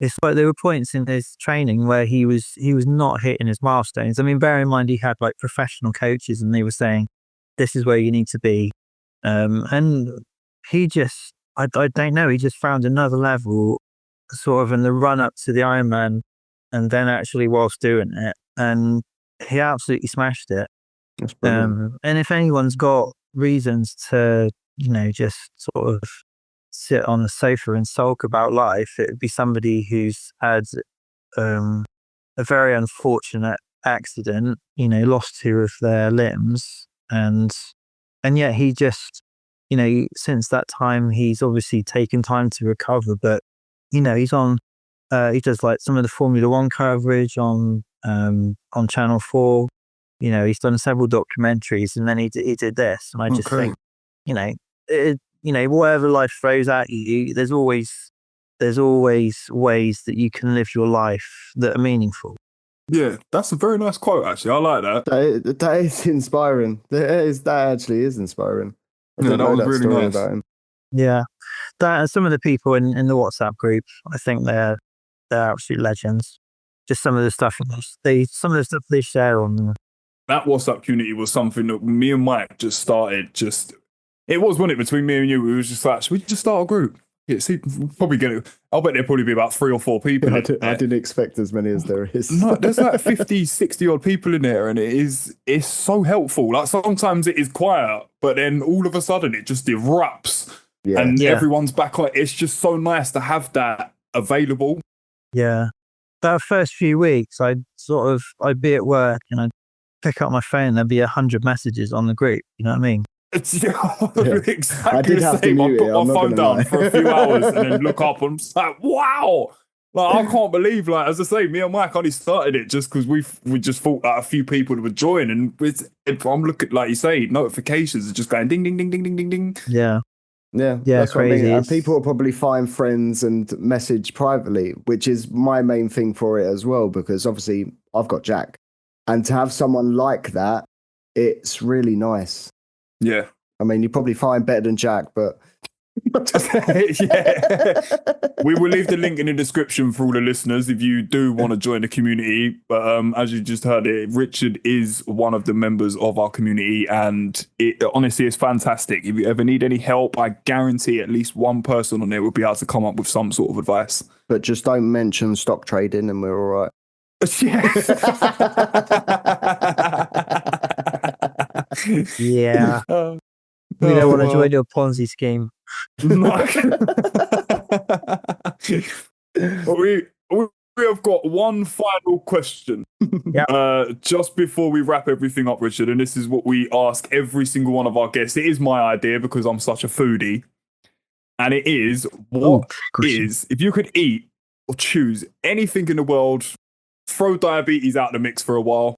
it's like there were points in his training where he was not hitting his milestones. I mean, bear in mind he had like professional coaches and they were saying, this is where you need to be. And he just, I don't know, he just found another level sort of in the run up to the Ironman and then actually whilst doing it. And he absolutely smashed it. That's brilliant. And if anyone's got reasons to, just sort of sit on the sofa and sulk about life, it would be somebody who's had a very unfortunate accident, lost 2 of their limbs. And yet he just, since that time, he's obviously taken time to recover, but he's on, he does like some of the Formula One coverage on Channel 4. He's done several documentaries, and then he did this. And I just think, whatever life throws at you, there's always ways that you can live your life that are meaningful. Yeah, that's a very nice quote, actually. I like that. That is inspiring. That actually is inspiring. I didn't know that was really nice about him. Yeah, that and some of the people in the WhatsApp group, I think they're absolute legends. Just some of the stuff they share on them. That WhatsApp community was something that me and Mike just started. It was, wasn't it, between me and you? We was just like, should we just start a group? Yeah, see, probably I'll bet there'll probably be about 3 or 4 people. I didn't expect as many as there is. No, there's like 50, 60 odd people in there, and it's so helpful. Like sometimes it is quiet, but then all of a sudden it just erupts. Yeah. And everyone's back on it. It's just so nice to have that available. Yeah. That first few weeks, I'd be at work and I'd pick up my phone, there'd be 100 messages on the group. You know what I mean? Exactly I did the have same. To I mute put it, my phone down for a few hours and then look up and I'm just like, wow. Like, I can't believe, like, as I say, me and Mike only started it just because we just thought that a few people would join. And if I'm looking, like you say, notifications are just going ding, ding, ding, ding, ding, ding, ding. Yeah, that's crazy. What I mean. And people will probably find friends and message privately, which is my main thing for it as well, because obviously I've got Jack. And to have someone like that, it's really nice. Yeah. I mean, you probably find better than Jack, but... Yeah. We will leave the link in the description for all the listeners if you do want to join the community. But as you just heard it, Richard is one of the members of our community, and it honestly is fantastic. If you ever need any help, I guarantee at least one person on there will be able to come up with some sort of advice. But just don't mention stock trading and we're all right. Yeah. We don't want to join your Ponzi scheme. we have got one final question. Just before we wrap everything up, Richard, and this is what we ask every single one of our guests. It is my idea because I'm such a foodie. And it is, if you could eat or choose anything in the world, throw diabetes out of the mix for a while,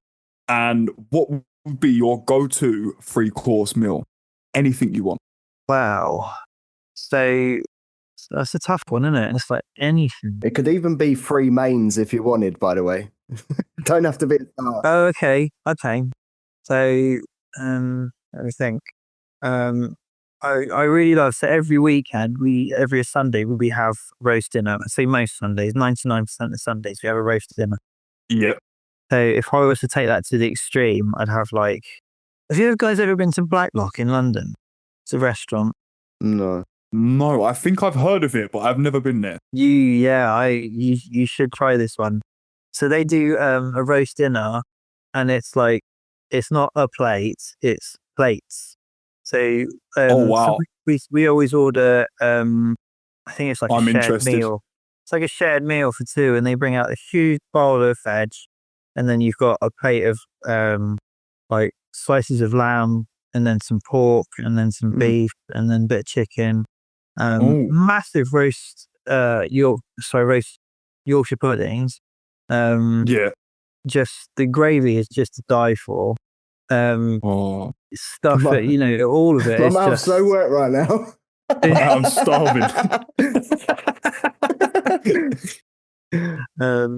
and what would be your go-to 3-course meal? Anything you want. Wow. So that's a tough one, isn't it? It's like anything. It could even be 3 mains if you wanted, by the way. Don't have to be. Oh, okay. So, let me think. I really love, so every weekend, every Sunday, we have roast dinner. I say most Sundays, 99% of Sundays, we have a roast dinner. Yeah. So if I was to take that to the extreme, I'd have like, have you guys ever been to Blacklock in London? It's a restaurant. No, I think I've heard of it, but I've never been there. You should try this one. So they do a roast dinner, and it's like, it's not a plate, it's plates. So wow. So we always order, I think it's like a shared interested. meal. It's like a shared meal for 2, and they bring out a huge bowl of veg, and then you've got a plate of like slices of lamb, and then some pork, and then some beef, and then a bit of chicken. Massive roast Yorkshire puddings. Yeah. Just the gravy is just to die for. Stuff My- it, you know, all of it. My It's mouth's just so wet right now. I'm starving.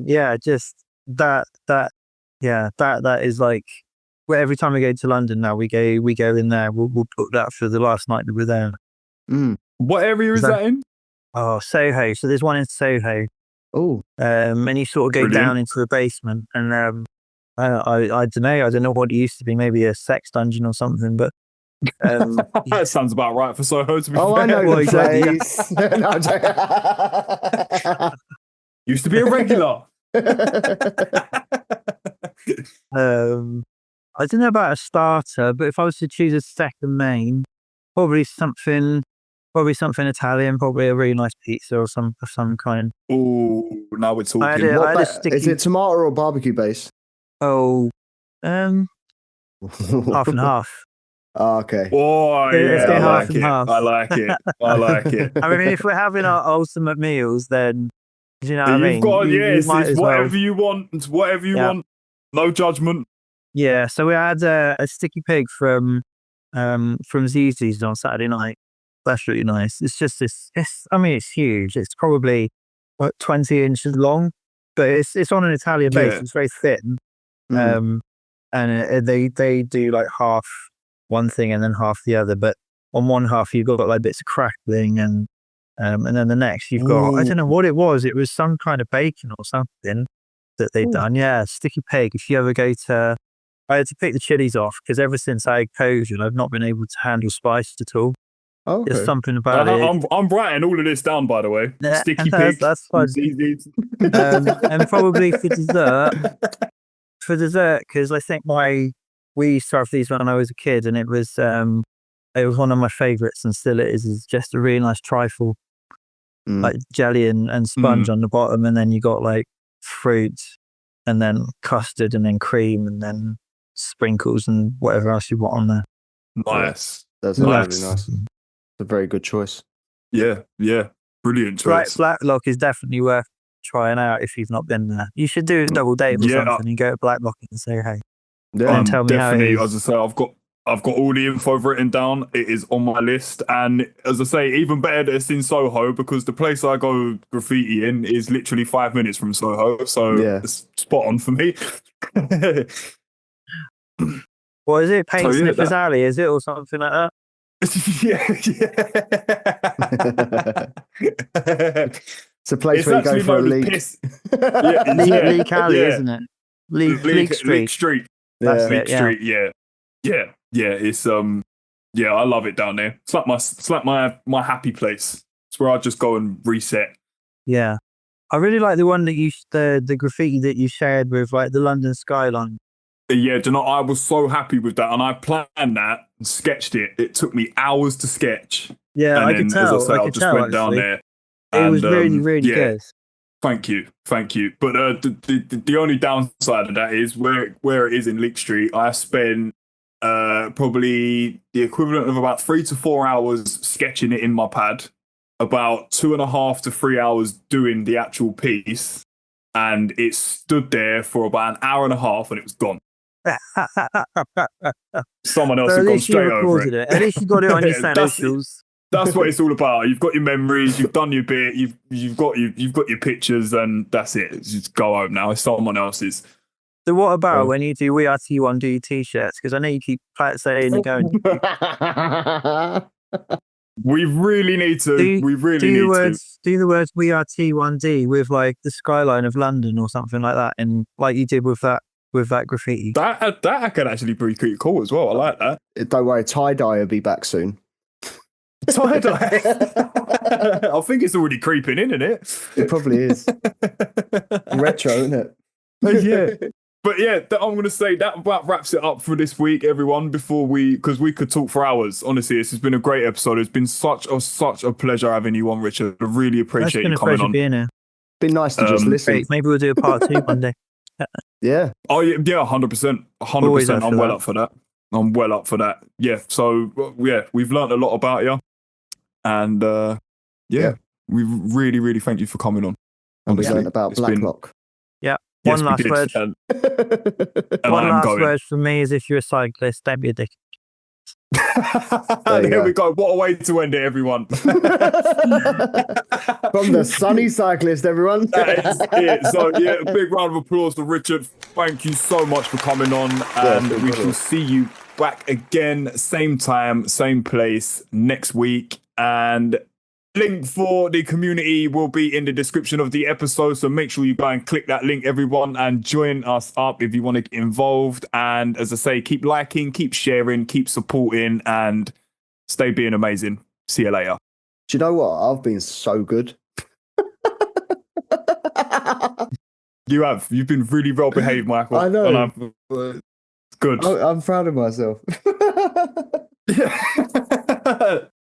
Yeah, just that is like. Well, every time we go to London now, we go in there. We'll put that for the last night that we're there. What area is that in? Oh, Soho. So there's one in Soho. Oh, And you sort of go Brilliant. down into the basement, and I don't know. I don't know what it used to be. Maybe a sex dungeon or something. But That sounds about right for Soho. To be I fair. know Well, the exactly. place. No, I'm joking. Used to be a regular. I don't know about a starter, but if I was to choose a second main, probably something Italian, probably a really nice pizza of some kind. Oh, now we're talking. I had a sticky. Is it tomato or barbecue base? Oh, half and half. Oh, okay. Oh, Let's yeah, go I half like and it. half. I like it. I like it. I mean, if we're having our ultimate meals, then do you know what I mean? You've got, You yes, might it's as whatever well. you want. It's whatever you want. No judgment. Yeah, so we had a sticky pig from Zizzi's on Saturday night. That's really nice. It's just this. I mean, it's huge. It's probably 20 inches long, but it's on an Italian base. Yeah. It's very thin. And they do like half one thing and then half the other. But on one half you've got like bits of crackling, and then the next you've got, I don't know what it was. It was some kind of bacon or something that they'd done. Yeah, sticky pig. If you ever go to, I had to pick the chilies off because ever since I had COVID, I've not been able to handle spice at all. Oh, okay. There's something about it. I'm writing all of this down, by the way. Yeah, Sticky pig. that's fun. And probably for dessert, because I think we used to have these when I was a kid, and it was one of my favourites, and still it is just a really nice trifle, like jelly and sponge on the bottom, and then you got like fruit, and then custard, and then cream, and then sprinkles, and whatever else you want on there. Nice. That's really nice. It's a very good choice. Yeah. Brilliant choice. Blacklock is definitely worth trying out if you've not been there. You should do a double date or something and go to Blacklock and say hey. Yeah, and tell me how it is. As I say, I've got all the info written down. It is on my list, and as I say, even better that it's in Soho, because the place I go graffiti in is literally 5 minutes from Soho, so it's spot on for me. What is it? Paint Sniffers Alley, is it, or something like that? It's a place where you go for a leak. Leak Alley, isn't it? Leak Street. Leak Street. That's Leak it, Street. Yeah. It's I love it down there. It's like my happy place. It's where I just go and reset. Yeah, I really like the one that the graffiti that you shared with like the London skyline. Yeah, do you know, I was so happy with that, and I planned that and sketched it. It took me hours to sketch. Yeah, and I then, could tell. as I say, I just went down there. It was really, really good. Thank you. But the only downside of that is where it is in Leek Street. I spent probably the equivalent of about 3 to 4 hours sketching it in my pad, about 2.5 to 3 hours doing the actual piece, and it stood there for about an hour and a half, and it was gone. Someone else had gone straight over it. At least you got it on your socials. That's what it's all about. You've got your memories, you've done your bit, you've got your pictures, and that's it. It's just go home now. It's someone else's. So what about when you do We Are T1 do your t-shirts? Because I know you keep saying you're going. We really need to. Do the words We Are T1D with like the skyline of London or something like that, and like you did with that graffiti. That could actually be pretty cool as well. I like that. Don't worry, tie-dye will be back soon. Tie-dye. I think it's already creeping in, isn't it? It probably is. Retro, isn't it? Yeah. But yeah, I'm going to say that about wraps it up for this week, everyone, because we could talk for hours. Honestly, this has been a great episode. It's been such a pleasure having you on, Richard. I really appreciate you coming on. Being here. Been nice to just listen. Great. Maybe we'll do a part 2 one day. Yeah. Oh, yeah, 100%. 100%. I'm well up for that. Yeah, so, we've learned a lot about you. And, we really, really thank you for coming on. And we Honestly, learned about it's been- Blacklock. Yeah. Yes, One we last did, word. and One I am last going. word from me is if you're a cyclist, don't be a dick. There we go. What a way to end it, everyone. From the sunny cyclist, everyone. That is it. So, yeah, a big round of applause for Richard. Thank you so much for coming on. And we shall see you back again, same time, same place next week. And link for the community will be in the description of the episode. So make sure you go and click that link, everyone, and join us up if you want to get involved. And as I say, keep liking, keep sharing, keep supporting, and stay being amazing. See you later. Do you know what? I've been so good. You have. You've been really well behaved, Michael. I know. And good. I'm proud of myself.